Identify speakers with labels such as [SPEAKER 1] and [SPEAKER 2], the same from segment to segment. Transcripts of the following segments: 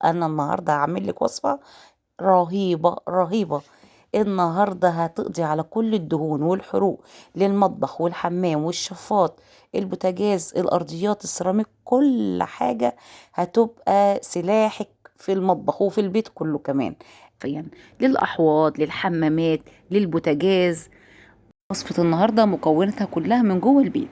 [SPEAKER 1] انا النهارده هعمل لك وصفه رهيبه رهيبه. النهارده هتقضي على كل الدهون والحروق للمطبخ والحمام والشفاط، البوتاجاز، الارضيات، السيراميك، كل حاجه هتبقى سلاحك في المطبخ وفي البيت كله كمان. يعني للاحواض، للحمامات، للبوتاجاز. وصفة النهاردة مكوناتها كلها من جوه البيت،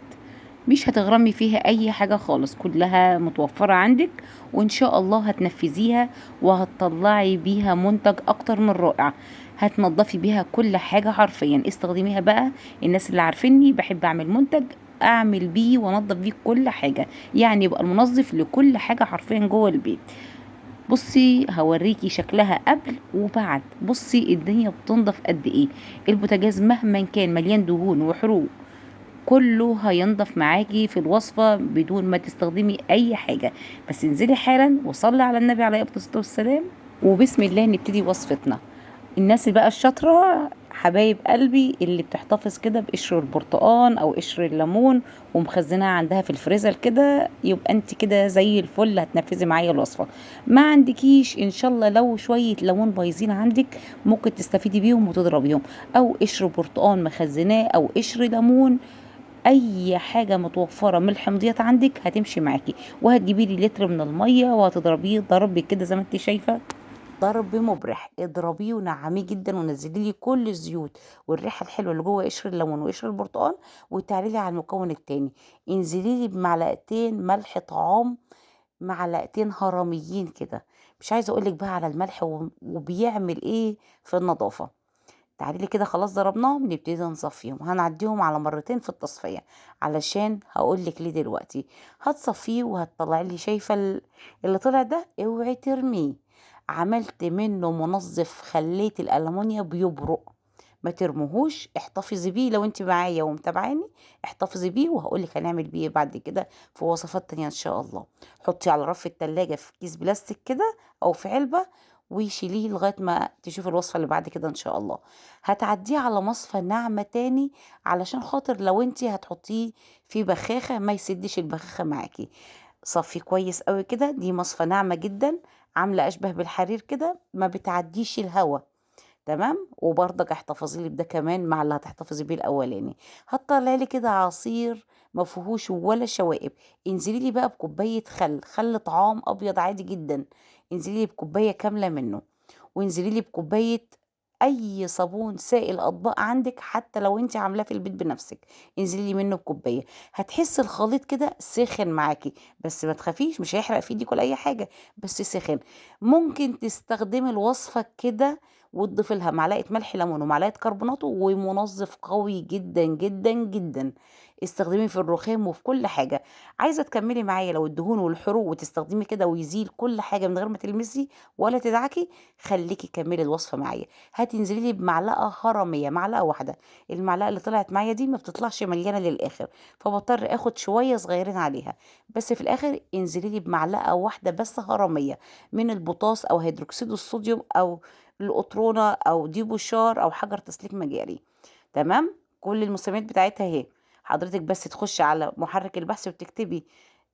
[SPEAKER 1] مش هتغرمي فيها اي حاجة خالص، كلها متوفرة عندك، وان شاء الله هتنفذيها وهتطلعي بيها منتج اكتر من رائع. هتنضفي بيها كل حاجة حرفيا، استخدميها بقى. الناس اللي عارفيني بحب اعمل منتج اعمل بيه وانضف بيه كل حاجة، يعني يبقى المنظف لكل حاجة حرفيا جوه البيت. بصي هوريكي شكلها قبل وبعد. بصي الدنيا بتنضف قد ايه. البوتاجاز مهما كان مليان دهون وحروق كله هينضف معاكي في الوصفة بدون ما تستخدمي اي حاجة. بس انزلي حالا وصلي على النبي عليه الصلاة والسلام، وبسم الله نبتدي وصفتنا. الناس بقى الشاطرة حبايب قلبي اللي بتحتفظ كده بقشر البرتقان او قشر الليمون ومخزنها عندها في الفريزر كده، يبقى انت كده زي الفل هتنفذي معايا الوصفة. ما عندكيش ان شاء الله لو شوية ليمون بايظين عندك ممكن تستفيدي بيهم وتضربيهم، او قشر برتقان مخزناه، او قشر ليمون. اي حاجه متوفره من الحمضيات عندك هتمشي معاكي. وهتجيبي لي لتر من الميه وهتضربيه ضرب كده زي ما انت شايفه، ضرب مبرح. اضربيه ونعميه جدا ونزلي لي كل الزيوت والريحه الحلوه اللي جوه قشر الليمون وقشر البرتقال، وتعالي لي على المكون التاني. انزلي لي بمعلقتين ملح طعام، معلقتين هرميين كده. مش عايزه اقول لك بقى على الملح وبيعمل ايه في النظافه. تعالي لي كده، خلاص ضربناهم، نبتدي نصفيهم. هنعديهم على مرتين في التصفية علشان هقولك ليه دلوقتي. هتصفيه وهتطلعي لي، شايفة اللي طلع ده اوعي ترميه. عملت منه منظف، خليت الألمونيا بيبرق. ما ترموهوش، احتفظي بيه. لو انت معايا ومتابعاني احتفظي بيه، وهقولك هنعمل بيه إيه بعد كده في وصفات تانية ان شاء الله. حطي على رف التلاجة في كيس بلاستيك كده او في علبة، ويشيليه لغاية ما تشوف الوصفة اللي بعد كده ان شاء الله. هتعديه على مصفى ناعمة تاني علشان خاطر لو انتي هتحطيه في بخاخة ما يسدش البخاخة معاكي. صفي كويس قوي كده. دي مصفى ناعمة جدا، عاملة اشبه بالحرير كده، ما بتعديش الهوا. تمام. وبرضك احتفظي لي بده كمان مع اللي هتحتفظي بيه الاولاني. هتطلعي لي كده عصير ما فيهوش ولا شوائب. انزلي لي بقى بكوبايه خل طعام ابيض عادي جدا. انزلي لي بكوبايه كامله منه، وانزلي لي بكوبايه اي صابون سائل اطباق عندك حتى لو انت عاملاه في البيت بنفسك. انزلي لي منه بكوبايه. هتحس الخليط كده سخن معاكي، بس ما تخافيش مش هيحرق في ايدك ولا اي حاجه، بس سخن. ممكن تستخدمي الوصفه كده وتضيفي لها معلقه ملح ليمون ومعلقه كربوناتو ومنظف قوي جدا جدا جدا. استخدمي في الرخام وفي كل حاجه. عايزه تكملي معايا لو الدهون والحروق وتستخدمي كده ويزيل كل حاجه من غير ما تلمسي ولا تدعكي، خليكي كملي الوصفه معايا. هتنزلي لي بمعلقه هرميه، معلقه واحده. المعلقه اللي طلعت معايا دي ما بتطلعش مليانه للاخر، فبضطر اخد شويه صغيرين عليها. بس في الاخر انزلي لي بمعلقه واحده بس هرميه من البوتاس او هيدروكسيد الصوديوم او القطرونه او ديبوشار او حجر تسليك مجاري. تمام. كل المسميات بتاعتها اهي. حضرتك بس تخشي على محرك البحث وتكتبي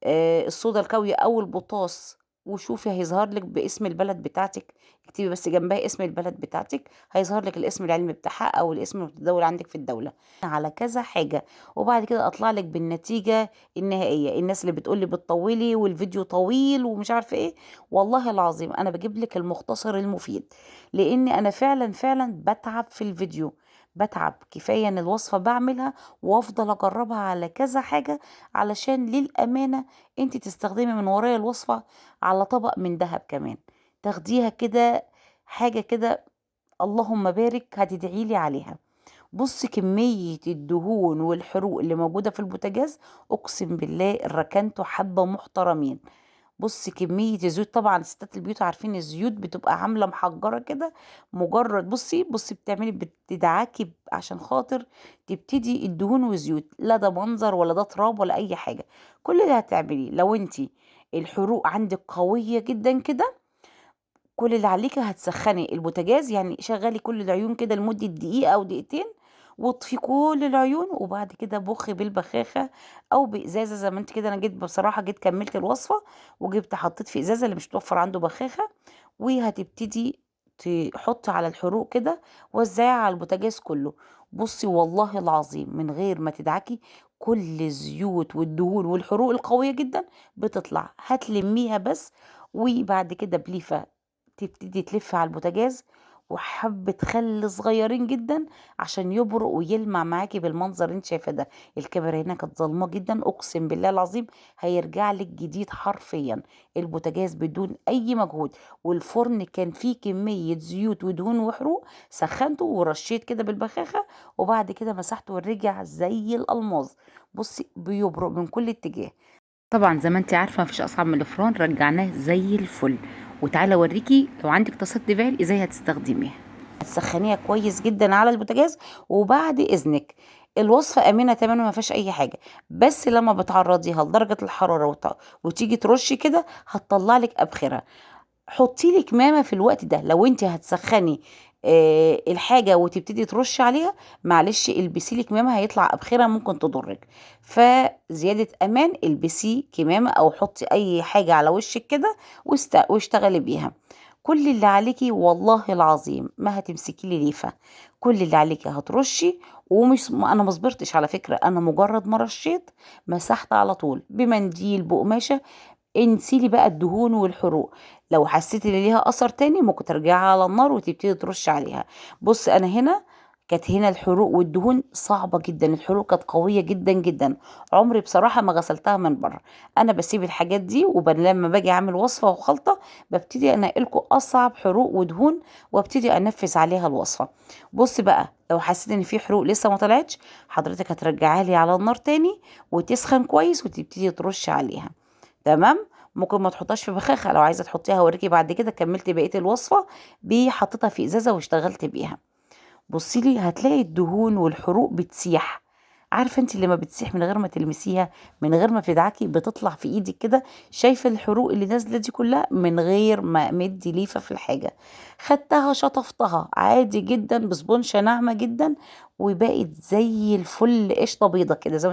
[SPEAKER 1] الصودا الكاوية او البوتاس، وشوفي هيظهر لك باسم البلد بتاعتك. اكتبي بس جنبها اسم البلد بتاعتك، هيظهر لك الاسم العلمي بتاعها او الاسم المتداول عندك في الدولة على كذا حاجة. وبعد كده اطلع لك بالنتيجة النهائية. الناس اللي بتقولي بتطولي والفيديو طويل ومش عارفة ايه، والله العظيم انا بجيب لك المختصر المفيد، لاني انا فعلا فعلا بتعب في الفيديو. بتعب كفاية ان الوصفة بعملها وافضل اجربها على كذا حاجة علشان للأمانة انت تستخدمي من ورايا الوصفة على طبق من دهب كمان. تاخديها كده حاجة كده، اللهم بارك، هتدعيلي عليها. بص كمية الدهون والحروق اللي موجودة في البوتاجاز، اقسم بالله ركنته حبة محترمين. بص كمية الزيوت، طبعا ستات البيوت عارفين الزيوت بتبقى عاملة محجرة كده. مجرد بصي بتعملي بتدعكي عشان خاطر تبتدي الدهون والزيوت، لا ده منظر ولا ده تراب ولا اي حاجة. كل اللي هتعمليه لو انتي الحروق عندك قوية جدا كده، كل اللي عليكي هتسخني البوتاجاز، يعني شغلي كل العيون كده لمدة دقيقة او دقيقتين، واطفي كل العيون، وبعد كده بخي بالبخاخة او بازازة زي ما انت كده. انا جيت بصراحة كملت الوصفة وجبت حطيت في ازازة، اللي مش متوفر عنده بخاخة. وهتبتدي تحطي على الحروق كده، وزعيها على البوتاجاز كله. بصي والله العظيم من غير ما تدعكي، كل الزيوت والدهون والحروق القوية جدا بتطلع. هتلميها بس، وبعد كده بليفة تبتدي تلف على البوتاجاز، وحبة خل صغيرين جدا عشان يبرق ويلمع معاكي بالمنظر اللي انت شايفاه ده. الكاميرا هنا كانت ظلمة جدا، اقسم بالله العظيم هيرجع لك جديد حرفيا. البوتاجاز بدون اي مجهود، والفرن كان فيه كمية زيوت ودهون وحروق. سخنته ورشيت كده بالبخاخة، وبعد كده مسحته ورجع زي الألماظ. بصي بيبرق من كل اتجاه. طبعا زي ما انت عارفه مفيش اصعب من الفران، رجعناه زي الفل. وتعالى اوريكي لو عندك طاسه تيفال ازاي هتستخدميها. هتسخنيها كويس جدا على البوتاجاز، وبعد اذنك الوصفه امنه تماما ما فيهاش اي حاجه. بس لما بتعرضيها لدرجه الحراره وتيجي ترشي كده هتطلع لك ابخره. حطي لي كمامه في الوقت ده لو انت هتسخني الحاجه وتبتدي ترشي عليها. معلش البسي لي كمامه، هيطلع ابخره ممكن تضرك. فزياده امان البسي كمامه او حطي اي حاجه على وشك كده واشتغلي بيها. كل اللي عليكي والله العظيم ما هتمسكي لي ليفه. كل اللي عليكي هترشي. ومش انا ما صبرتش على فكره، انا مجرد ما رشيت مسحت على طول بمنديل بقماشه. انسيلي بقى الدهون والحروق. لو حسيتي ان ليها اثر تاني ممكن ترجعي على النار وتبتدي ترشي عليها. بص انا هنا كانت هنا الحروق والدهون صعبة جدا، الحروق كانت قوية جدا جدا. عمري بصراحة ما غسلتها من بره. انا بسيب الحاجات دي، لما باجي اعمل وصفة وخلطة ببتدي انقلكم اصعب حروق ودهون وابتدي انفذ عليها الوصفة. بص بقى لو حسيت ان في حروق لسه ما طلعتش، حضرتك هترجعها لي على النار تاني وتسخن كويس وتبتدي ترشي عليها. تمام. ممكن ما تحطهاش في بخاخه، لو عايزه تحطيها هوريكي بعد كده كملت بقيه الوصفه حطيتها في ازازه واشتغلت بيها. بصي لي هتلاقي الدهون والحروق بتسيح. عارفه انت لما بتسيح من غير ما تلمسيها، من غير ما تدعكي بتطلع في ايدك كده. شايفه الحروق اللي نازله دي كلها من غير ما مدي ليفه في الحاجه. خدتها شطفتها عادي جدا بسبونشه ناعمه جدا، وبقت زي الفل قشطه بيضه كده زي